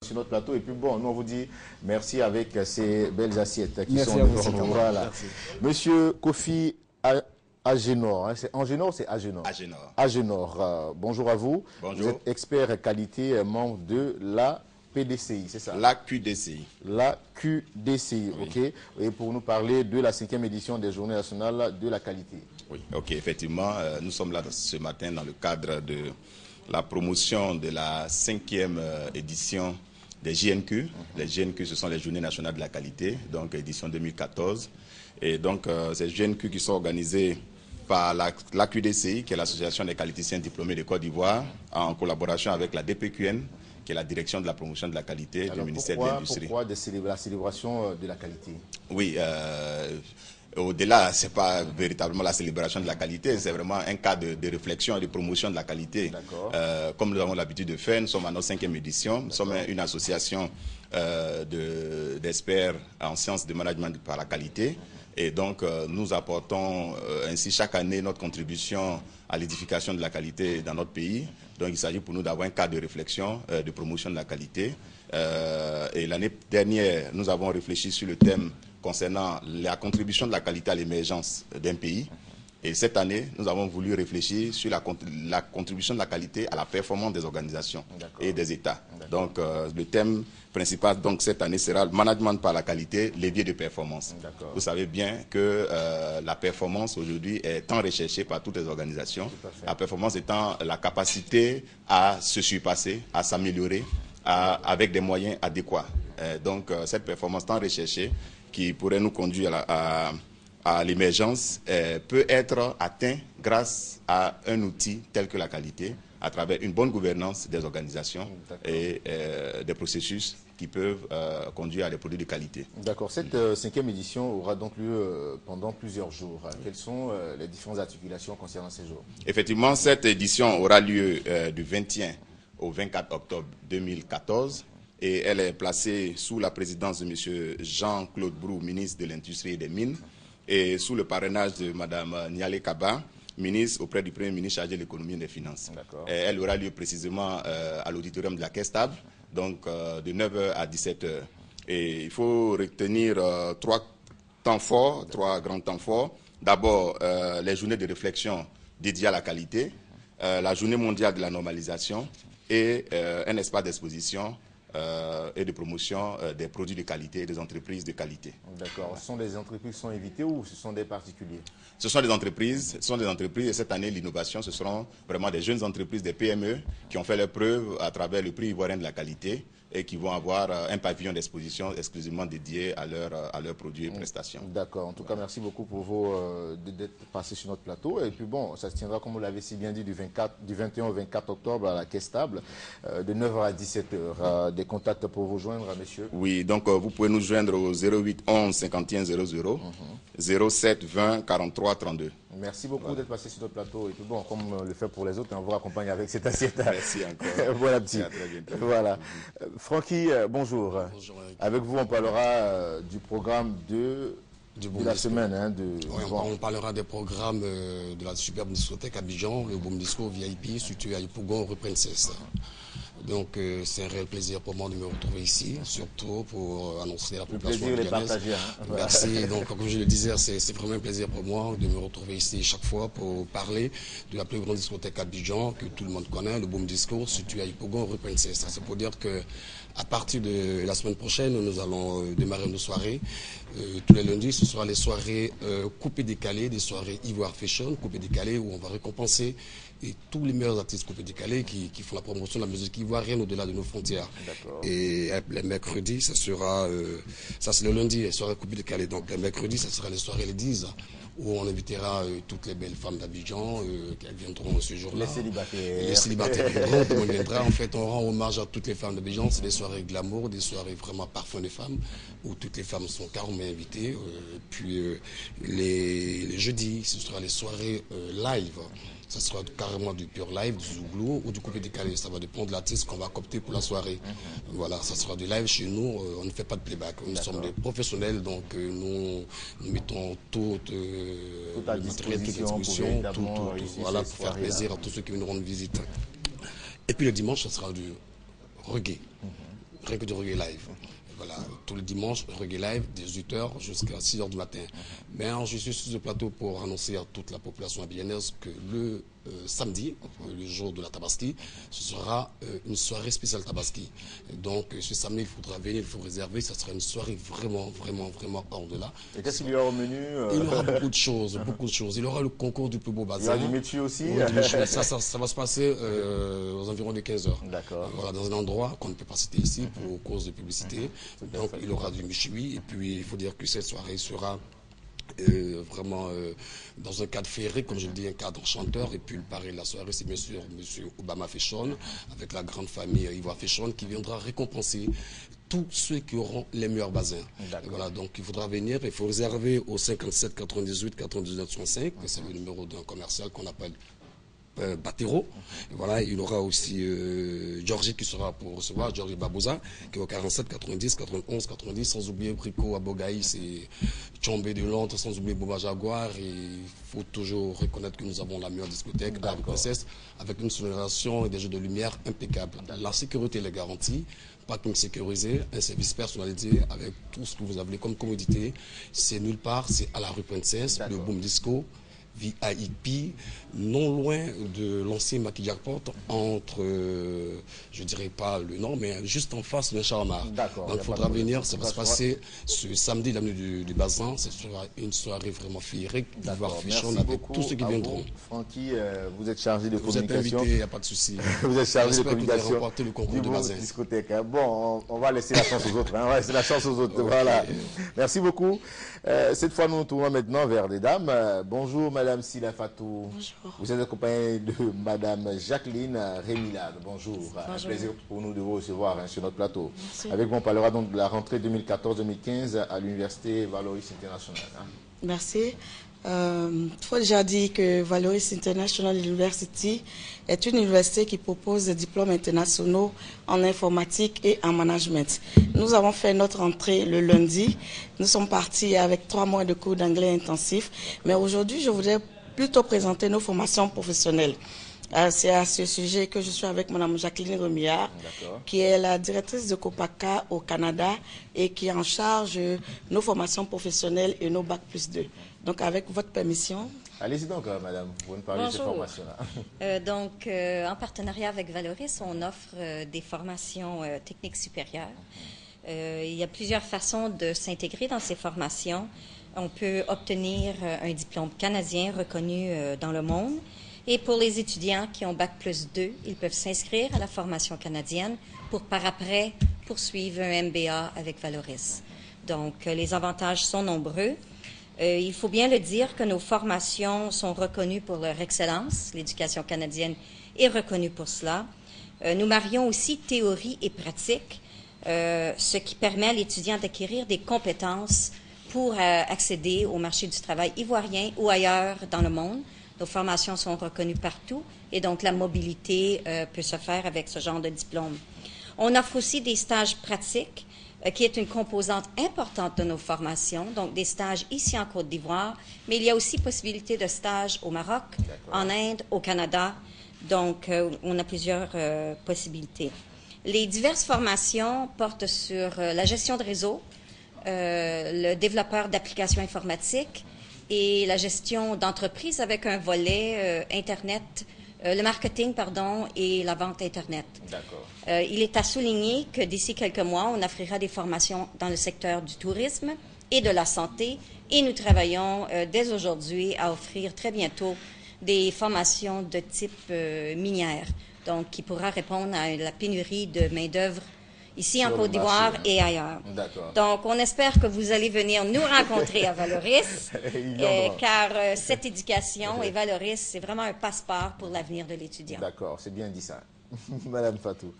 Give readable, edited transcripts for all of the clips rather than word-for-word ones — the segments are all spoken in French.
sur notre plateau. Et puis bon, nous on vous dit merci avec ces belles assiettes qui merci sont devant nous. Voilà. Monsieur Kofi Agénor, hein, c'est Agénor ou c'est Agénor? Agénor. Agénor, bonjour à vous. Bonjour. Vous êtes expert qualité, membre de la PDCI, c'est ça? La QDCI. La QDCI, Oui. ok. Et pour nous parler de la 5e édition des Journées nationales de la qualité. Oui, ok, effectivement, nous sommes là ce matin dans le cadre de la promotion de la 5e édition des JNQ. Les JNQ, ce sont les Journées nationales de la qualité, donc édition 2014. Et donc, ces JNQ qui sont organisées par la QDCI, qui est l'Association des qualiticiens diplômés de Côte d'Ivoire, en collaboration avec la DPQN, qui est la direction de la promotion de la qualité du ministère de l'Industrie. Pourquoi la célébration de la qualité? Oui, au-delà, ce n'est pas véritablement la célébration de la qualité, c'est vraiment un cas de réflexion et de promotion de la qualité. Comme nous avons l'habitude de faire, nous sommes à notre 5e édition, nous sommes une association d'experts en sciences de management par la qualité. Et donc, nous apportons ainsi chaque année notre contribution à l'édification de la qualité dans notre pays. Donc, il s'agit pour nous d'avoir un cadre de réflexion, de promotion de la qualité. Et l'année dernière, nous avons réfléchi sur le thème concernant la contribution de la qualité à l'émergence d'un pays. Et cette année, nous avons voulu réfléchir sur la contribution de la qualité à la performance des organisations et des États. Donc, le thème principal donc, cette année sera le management par la qualité, levier de performance. Vous savez bien que la performance aujourd'hui est tant recherchée par toutes les organisations. La performance étant la capacité à se surpasser, à s'améliorer avec des moyens adéquats. Donc, cette performance tant recherchée qui pourrait nous conduire à l'émergence peut être atteint grâce à un outil tel que la qualité, à travers une bonne gouvernance des organisations et des processus qui peuvent conduire à des produits de qualité. D'accord. Cette 5e édition aura donc lieu pendant plusieurs jours. Quelles sont les différentes articulations concernant ces jours? Effectivement, cette édition aura lieu du 21 au 24 octobre 2014. Et elle est placée sous la présidence de M. Jean-Claude Brou, ministre de l'Industrie et des Mines, et sous le parrainage de Mme Niale Kaba, ministre auprès du Premier ministre chargé de l'économie et des finances. Elle aura lieu précisément à l'auditorium de la Caisse Stable, donc de 9h à 17h. Et il faut retenir trois grands temps forts. D'abord, les journées de réflexion dédiées à la qualité, la journée mondiale de la normalisation et un espace d'exposition et de promotion des produits de qualité et des entreprises de qualité. D'accord. Ce sont des entreprises qui sont invitées ou ce sont des particuliers? Ce sont des entreprises, et cette année, l'innovation, ce seront vraiment des jeunes entreprises, des PME, qui ont fait leurs preuves à travers le prix ivoirien de la qualité et qui vont avoir un pavillon d'exposition exclusivement dédié à leurs produits et prestations. D'accord. En tout cas, merci beaucoup pour d'être passé sur notre plateau. Et puis bon, ça se tiendra, comme vous l'avez si bien dit, du 21 au 24 octobre à la Caisse Stable, de 9h à 17h. Des contacts pour vous joindre, messieurs? Oui, donc vous pouvez nous joindre au 08 11 51 00, 07 20 43 32. Merci beaucoup d'être passé sur notre plateau. Et puis bon, comme on le fait pour les autres, on vous raccompagne avec cette assiette. Merci encore. Voilà, petit. Voilà. Francky, bonjour. Bonjour. Avec vous, on parlera du programme de la semaine. Hein, on parlera des programmes de la superbe discothèque Abidjan, le Boom Disco VIP, situé à Yopougon, rue Princesse. Donc c'est un réel plaisir pour moi de me retrouver ici, surtout pour annoncer à la population guyanaise. Hein. Merci. Donc comme je le disais, c'est vraiment un plaisir pour moi de me retrouver ici chaque fois pour parler de la plus grande discothèque Abidjan que tout le monde connaît, le Boom Disco, situé à Yopougon, rue Princesse. C'est pour dire que à partir de la semaine prochaine, nous allons démarrer nos soirées. Tous les lundis, ce sera les soirées coupées décalées, des soirées Ivoire Fashion, coupées décalées, où on va récompenser tous les meilleurs artistes coupés décalés qui font la promotion de la musique ivoirienne au-delà de nos frontières. Et les mercredis, ça sera, ça c'est le lundi, les soirées coupées décalées. Donc les mercredis, ça sera les soirées les 10, où on invitera toutes les belles femmes d'Abidjan qui viendront ce jour-là. Les célibataires viendront, tout le monde viendra. En fait, on rend hommage à toutes les femmes d'Abidjan. C'est des soirées glamour, des soirées vraiment parfum de femmes, où toutes les femmes sont carrément invitées. Puis les jeudis, ce sera les soirées live. Ça sera carrément du pur live, du zouglou ou du coupé décalé. Ça va dépendre de l'artiste qu'on va copter pour la soirée. Voilà, ça sera du live chez nous. On ne fait pas de playback. Nous sommes des professionnels, donc nous mettons tout le matériel, toute l'exposition, tout, voilà, pour faire plaisir à tous ceux qui viendront rendre visite. Et puis le dimanche, ça sera du reggae. rien que du reggae live. Voilà, tous les dimanches, reggae live, 18h jusqu'à 6h du matin. Mais je suis sur ce plateau pour annoncer à toute la population abidjanaise que le samedi, le jour de la Tabaski, ce sera une soirée spéciale Tabaski. Et donc, ce samedi, il faudra venir, il faut réserver. Ça sera une soirée vraiment hors de là. Et qu'est-ce qu'il y aura au menu Il y aura beaucoup de choses, Il y aura le concours du plus beau bazar. Il y aura du métier aussi. Oui, ça va se passer aux environs de 15h. D'accord. Voilà, dans un endroit qu'on ne peut pas citer ici pour cause de publicité. Donc, il y aura du méchoui. Et puis, il faut dire que cette soirée sera vraiment dans un cadre féerique, comme je le dis, un cadre enchanteur. Et puis le parrain de la soirée, c'est bien sûr M. Obama Féchon, avec la grande famille Ivoire Féchon, qui viendra récompenser tous ceux qui auront les meilleurs basins. Voilà, donc il faudra venir, il faut réserver au 57 98 99 65, c'est le numéro d'un commercial qu'on appelle Batero. Voilà, il y aura aussi Georgie qui sera pour recevoir, Georgie Babouza, qui est au 47 90 91 90, sans oublier Brico Abogaï, c'est Tchombé de Londres, sans oublier Boba Jaguar. Et il faut toujours reconnaître que nous avons la meilleure discothèque à Princesse, avec une sonorisation et des jeux de lumière impeccables. La sécurité est garantie, parking sécurisé, un service personnalisé avec tout ce que vous avez comme commodité. C'est nulle part, c'est à la rue Princesse, le Boom Disco. VIP, non loin de l'ancien Maquillage Porte, entre, je dirais pas le nom, mais juste en face de Charmar. D'accord. Donc il faudra venir, ça va se passer ce samedi, l'avenue du Bazin. Ce sera une soirée vraiment féerique, d'avoir Fichon avec tous ceux qui viendront. Francky, vous êtes chargé de communication. Vous êtes invité, il n'y a pas de souci. Vous êtes chargé de communication. Vous remporter le concours de Bazin. Discothèque. Bon, on va laisser la chance aux autres. On va laisser la chance aux autres. Okay. Voilà. Merci beaucoup. Cette fois, nous nous tournons maintenant vers des dames. Bonjour, Madame Sila Fatou. Bonjour. Vous êtes accompagnée de Madame Jacqueline Rémilade. Bonjour. Un plaisir pour nous de vous recevoir sur notre plateau. Merci. Avec vous, on parlera donc de la rentrée 2014-2015 à l'Université Valoris International. Merci. Il faut déjà dire que Valoris International University est une université qui propose des diplômes internationaux en informatique et en management. Nous avons fait notre entrée le lundi. Nous sommes partis avec 3 mois de cours d'anglais intensif. Mais aujourd'hui, je voudrais plutôt présenter nos formations professionnelles. C'est à ce sujet que je suis avec Mme Jacqueline Remillard, qui est la directrice de COPACA au Canada et qui est en charge de nos formations professionnelles et nos Bac plus 2. Donc, avec votre permission. Allez-y donc, madame, vous nous parlez de ces formations-là. En partenariat avec Valoris, on offre des formations techniques supérieures. Il y a plusieurs façons de s'intégrer dans ces formations. On peut obtenir un diplôme canadien reconnu dans le monde. Et pour les étudiants qui ont Bac plus 2, ils peuvent s'inscrire à la formation canadienne pour par après poursuivre un MBA avec Valoris. Donc, les avantages sont nombreux. Il faut bien le dire que nos formations sont reconnues pour leur excellence. L'éducation canadienne est reconnue pour cela. Nous marions aussi théorie et pratique, ce qui permet à l'étudiant d'acquérir des compétences pour accéder au marché du travail ivoirien ou ailleurs dans le monde. Nos formations sont reconnues partout et donc la mobilité peut se faire avec ce genre de diplôme. On offre aussi des stages pratiques qui est une composante importante de nos formations, donc des stages ici en Côte d'Ivoire, mais il y a aussi possibilité de stages au Maroc, en Inde, au Canada, donc on a plusieurs possibilités. Les diverses formations portent sur la gestion de réseau, le développeur d'applications informatiques et la gestion d'entreprise avec un volet Internet, le marketing, et la vente Internet. Il est à souligner que d'ici quelques mois, on offrira des formations dans le secteur du tourisme et de la santé et nous travaillons dès aujourd'hui à offrir très bientôt des formations de type minière, donc qui pourra répondre à la pénurie de main-d'œuvre ici en Côte d'Ivoire et ailleurs. Donc, on espère que vous allez venir nous rencontrer à Valoris, car cette éducation et Valoris, c'est vraiment un passeport pour l'avenir de l'étudiant. D'accord, c'est bien dit ça. Madame Fatou.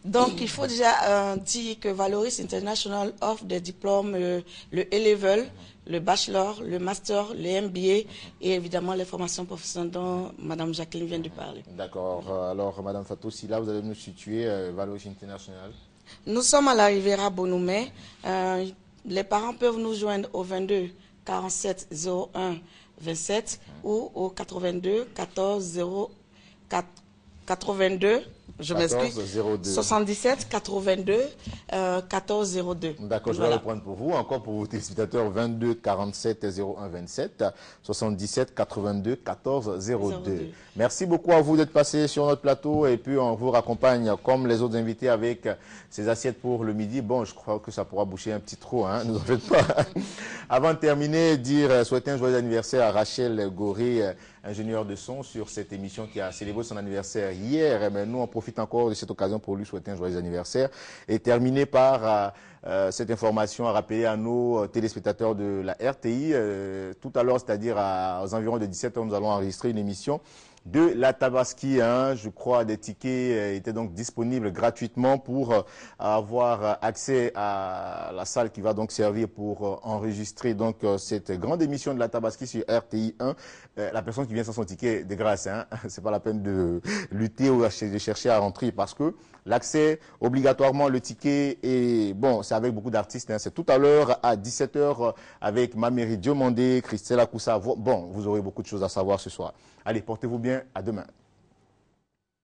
Donc, il faut déjà dire que Valoris International offre des diplômes, le A-Level, le Bachelor, le Master, le MBA et évidemment les formations professionnelles dont Mme Jacqueline vient de parler. D'accord. Alors, Mme Fatou, si là, vous allez nous situer Valoris International. Nous sommes à la Riviera Bonoumé. Les parents peuvent nous joindre au 22 47 01 27 ou au 82 14 04 82 Je m'excuse. 77 82 14 02. D'accord, je vais reprendre pour vous. Encore pour vos téléspectateurs, 22 47 01 27, 77 82 14 02. Merci beaucoup à vous d'être passé sur notre plateau et puis on vous raccompagne comme les autres invités avec ces assiettes pour le midi. Bon, je crois que ça pourra boucher un petit trou, hein, ne vous en faites pas. Avant de terminer, souhaiter un joyeux anniversaire à Rachel Goré, ingénieur de son, sur cette émission qui a célébré son anniversaire hier. Et nous, on profite encore de cette occasion pour lui souhaiter un joyeux anniversaire. Et terminer par cette information à rappeler à nos téléspectateurs de la RTI. Tout à l'heure, c'est-à-dire aux environs de 17h, nous allons enregistrer une émission de la Tabaski, hein. Je crois des tickets étaient donc disponibles gratuitement pour avoir accès à la salle qui va donc servir pour enregistrer donc cette grande émission de la Tabaski sur RTI 1. La personne qui vient sans son ticket, de grâce, hein, c'est pas la peine de lutter ou de chercher à rentrer parce que l'accès obligatoirement, le ticket, et bon, c'est avec beaucoup d'artistes, hein. C'est tout à l'heure à 17h avec Mameri Diomandé, Christelle Akoussa. Bon, vous aurez beaucoup de choses à savoir ce soir. Allez, portez-vous bien, à demain.